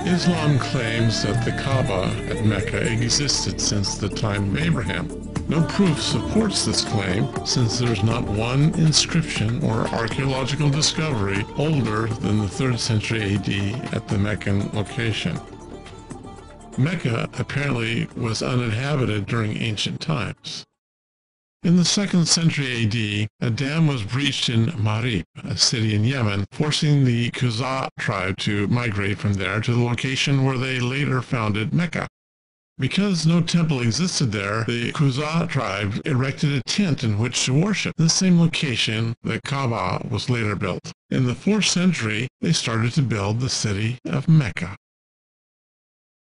Islam claims that the Kaaba at Mecca existed since the time of Abraham. No proof supports this claim, since there is not one inscription or archaeological discovery older than the 3rd century AD at the Meccan location. Mecca apparently was uninhabited during ancient times. In the 2nd century AD, a dam was breached in Marib, a city in Yemen, forcing the Khuzā tribe to migrate from there to the location where they later founded Mecca. Because no temple existed there, the Khuzā tribe erected a tent in which to worship. In the same location, the Kaaba was later built. In the 4th century, they started to build the city of Mecca.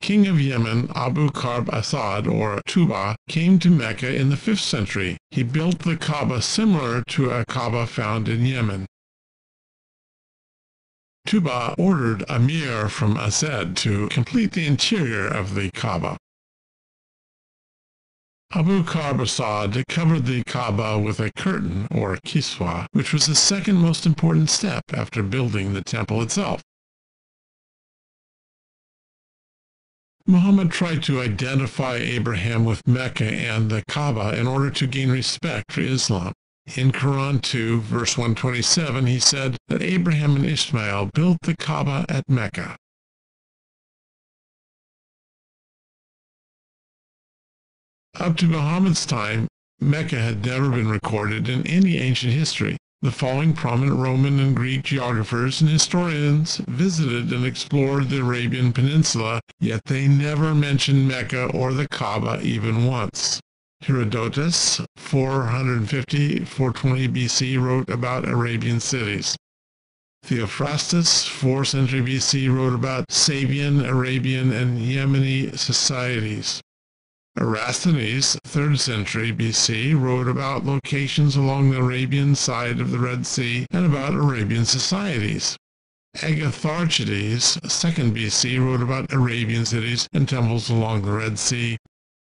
King of Yemen, Abu Karb Asad, or Tuba, came to Mecca in the 5th century. He built the Kaaba similar to a Kaaba found in Yemen. Tuba ordered a mir from Azad to complete the interior of the Kaaba. Abu Karb Asad covered the Kaaba with a curtain, or kiswa, which was the second most important step after building the temple itself. Muhammad tried to identify Abraham with Mecca and the Kaaba in order to gain respect for Islam. In Quran 2, verse 127, he said that Abraham and Ishmael built the Kaaba at Mecca. Up to Muhammad's time, Mecca had never been recorded in any ancient history. The following prominent Roman and Greek geographers and historians visited and explored the Arabian Peninsula, yet they never mentioned Mecca or the Kaaba even once. Herodotus, 450–420 BC, wrote about Arabian cities. Theophrastus, 4th century BC, wrote about Sabian, Arabian, and Yemeni societies. Eratosthenes, 3rd century BC, wrote about locations along the Arabian side of the Red Sea and about Arabian societies. Agatharchides, 2nd BC, wrote about Arabian cities and temples along the Red Sea.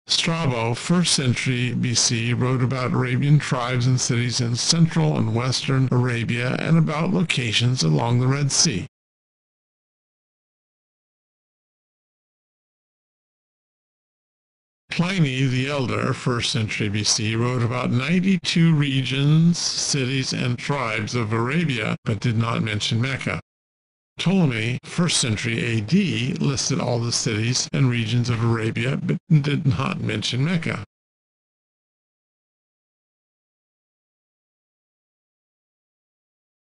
Strabo, 1st century BC, wrote about Arabian tribes and cities in central and western Arabia and about locations along the Red Sea. Pliny the Elder, 1st century BC, wrote about 92 regions, cities, and tribes of Arabia, but did not mention Mecca. Ptolemy, 1st century AD, listed all the cities and regions of Arabia, but did not mention Mecca.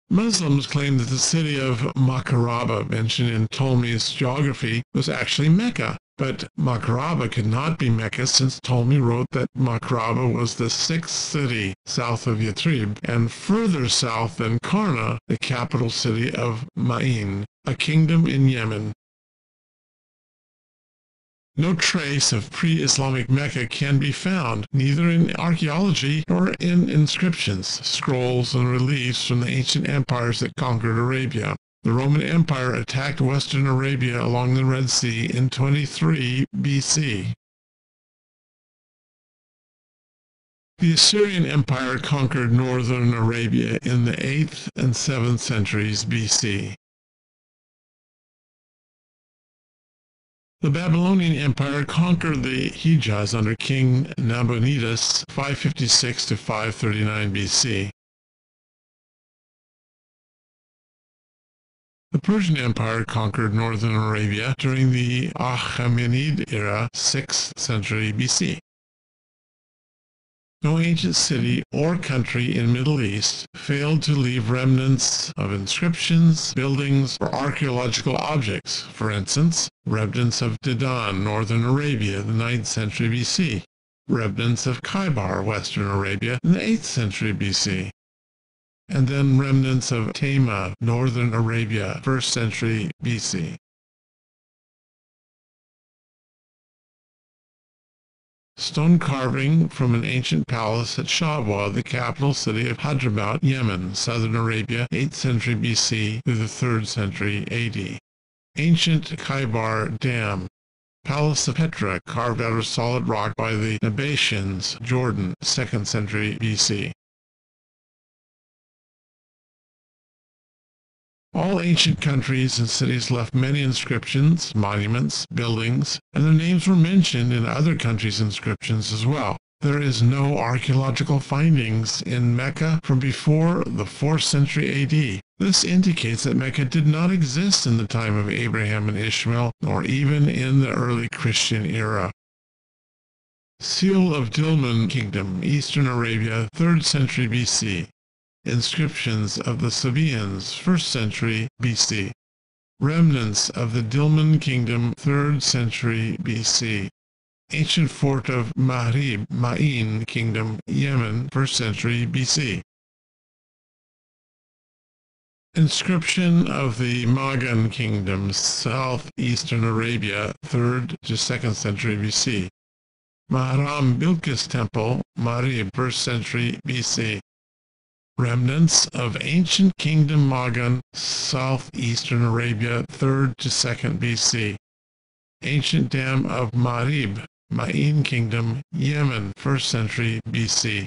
Muslims claim that the city of Makaraba, mentioned in Ptolemy's geography, was actually Mecca. But Makaraba could not be Mecca, since Ptolemy wrote that Makaraba was the 6th city south of Yathrib and further south than Karna, the capital city of Ma'in, a kingdom in Yemen. No trace of pre-Islamic Mecca can be found, neither in archaeology nor in inscriptions, scrolls, and reliefs from the ancient empires that conquered Arabia. The Roman Empire attacked western Arabia along the Red Sea in 23 BC. The Assyrian Empire conquered northern Arabia in the 8th and 7th centuries BC. The Babylonian Empire conquered the Hejaz under King Nabonidus 556–539 BC. The Persian Empire conquered northern Arabia during the Achaemenid era, 6th century BC. No ancient city or country in the Middle East failed to leave remnants of inscriptions, buildings, or archaeological objects. For instance, remnants of Dedan, northern Arabia, the 9th century BC. Remnants of Khaybar, western Arabia, in the 8th century BC. And then remnants of Tema, northern Arabia, 1st century BC. Stone carving from an ancient palace at Shabwa, the capital city of Hadramaut, Yemen, southern Arabia, 8th century BC through the 3rd century AD. Ancient Khaybar Dam. Palace of Petra, carved out of solid rock by the Nabateans, Jordan, 2nd century BC. All ancient countries and cities left many inscriptions, monuments, buildings, and their names were mentioned in other countries' inscriptions as well. There is no archaeological findings in Mecca from before the 4th century AD. This indicates that Mecca did not exist in the time of Abraham and Ishmael, nor even in the early Christian era. Seal of Dilmun Kingdom, Eastern Arabia, 3rd century BC. Inscriptions of the Sabaeans, 1st century BC. Remnants of the Dilmun Kingdom, 3rd century BC. Ancient fort of Mahrib, Ma'in Kingdom, Yemen, 1st century BC. Inscription of the Magan Kingdom, southeastern Arabia, 3rd to 2nd century BC. Mahram Bilqis Temple, Mahrib, 1st century BC. Remnants of ancient Kingdom Magan, southeastern Arabia, 3rd to 2nd BC. Ancient Dam of Mahrib, Ma'in Kingdom, Yemen, 1st century BC.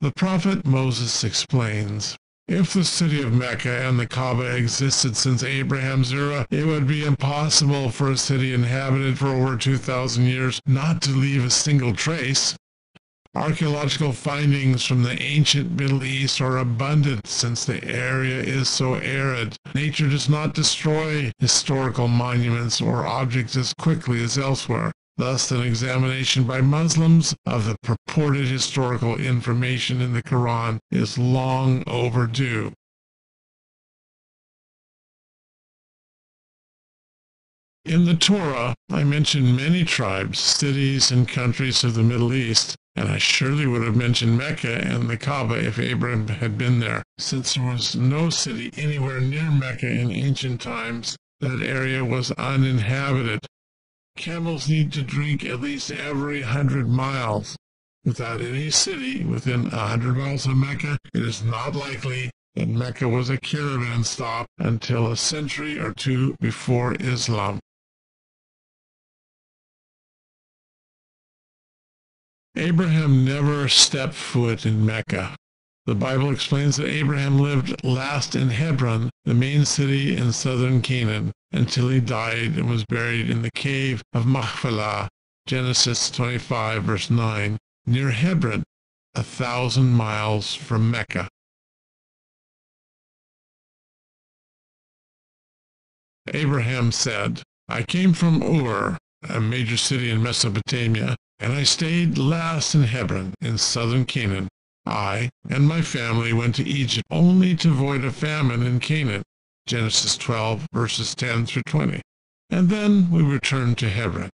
The prophet Moses explains, if the city of Mecca and the Kaaba existed since Abraham's era, it would be impossible for a city inhabited for over 2,000 years not to leave a single trace. Archaeological findings from the ancient Middle East are abundant since the area is so arid. Nature does not destroy historical monuments or objects as quickly as elsewhere. Thus, an examination by Muslims of the purported historical information in the Quran is long overdue. In the Torah, I mentioned many tribes, cities, and countries of the Middle East, and I surely would have mentioned Mecca and the Kaaba if Abraham had been there. Since there was no city anywhere near Mecca in ancient times, that area was uninhabited. Camels need to drink at least every 100 miles. Without any city within 100 miles of Mecca, it is not likely that Mecca was a caravan stop until a century or two before Islam. Abraham never stepped foot in Mecca. The Bible explains that Abraham lived last in Hebron, the main city in southern Canaan, until he died and was buried in the cave of Machpelah, Genesis 25, verse 9, near Hebron, 1,000 miles from Mecca. Abraham said, I came from Ur, a major city in Mesopotamia, and I stayed last in Hebron, in southern Canaan. I and my family went to Egypt only to avoid a famine in Canaan, Genesis 12, verses 10 through 20. And then we returned to Hebron.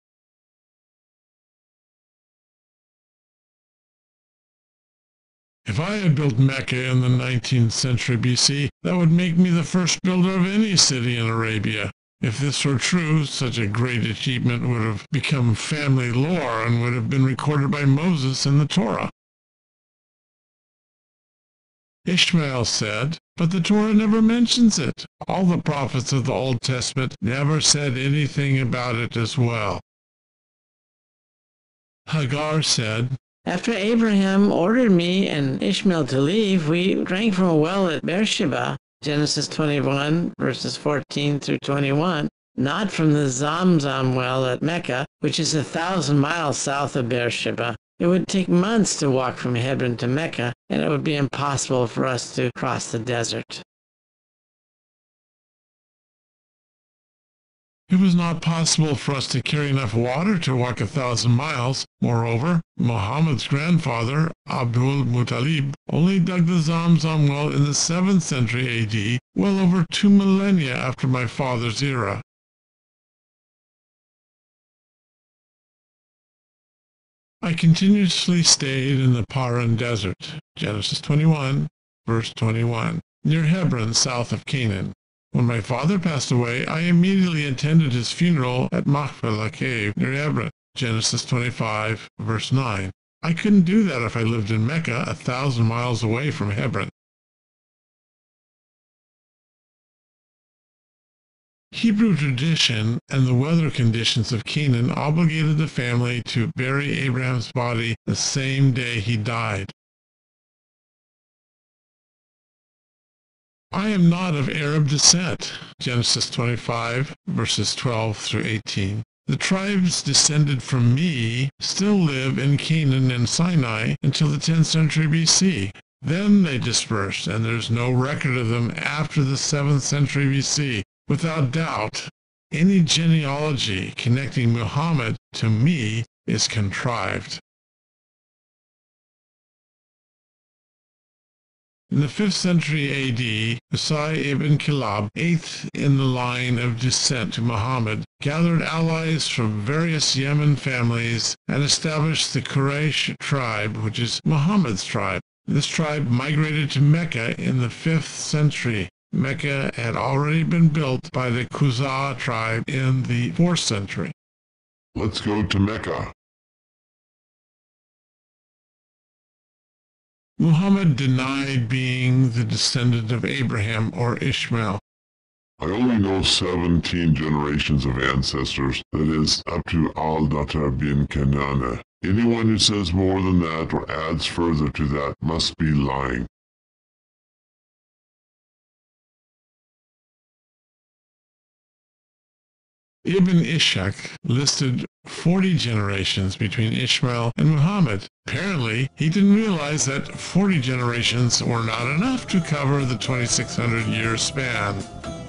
If I had built Mecca in the 19th century BC, that would make me the first builder of any city in Arabia. If this were true, such a great achievement would have become family lore and would have been recorded by Moses in the Torah. Ishmael said, but the Torah never mentions it. All the prophets of the Old Testament never said anything about it as well. Hagar said, after Abraham ordered me and Ishmael to leave, we drank from a well at Beersheba, Genesis 21, verses 14 through 21, not from the Zamzam well at Mecca, which is 1,000 miles south of Beersheba. It would take months to walk from Hebron to Mecca, and it would be impossible for us to cross the desert. It was not possible for us to carry enough water to walk 1,000 miles. Moreover, Muhammad's grandfather, Abdul Muttalib, only dug the Zamzam well in the 7th century AD, well over 2 millennia after my father's era. I continuously stayed in the Paran Desert, Genesis 21, verse 21, near Hebron, south of Canaan. When my father passed away, I immediately attended his funeral at Machpelah Cave near Hebron, Genesis 25, verse 9. I couldn't do that if I lived in Mecca, 1,000 miles away from Hebron. Hebrew tradition and the weather conditions of Canaan obligated the family to bury Abraham's body the same day he died. I am not of Arab descent. Genesis 25, verses 12 through 18. The tribes descended from me still live in Canaan and Sinai until the 10th century BC. Then they dispersed, and there's no record of them after the 7th century BC. Without doubt, any genealogy connecting Muhammad to me is contrived. In the 5th century AD, Bacile ibn Kilab, eighth in the line of descent to Muhammad, gathered allies from various Yemen families and established the Quraysh tribe, which is Muhammad's tribe. This tribe migrated to Mecca in the 5th century. Mecca had already been built by the Khuzā tribe in the 4th century. Let's go to Mecca. Muhammad denied being the descendant of Abraham or Ishmael. I only know 17 generations of ancestors, that is, up to Al-Datar bin Kanana. Anyone who says more than that or adds further to that must be lying. Ibn Ishaq listed 40 generations between Ishmael and Muhammad. Apparently, he didn't realize that 40 generations were not enough to cover the 2,600-year span.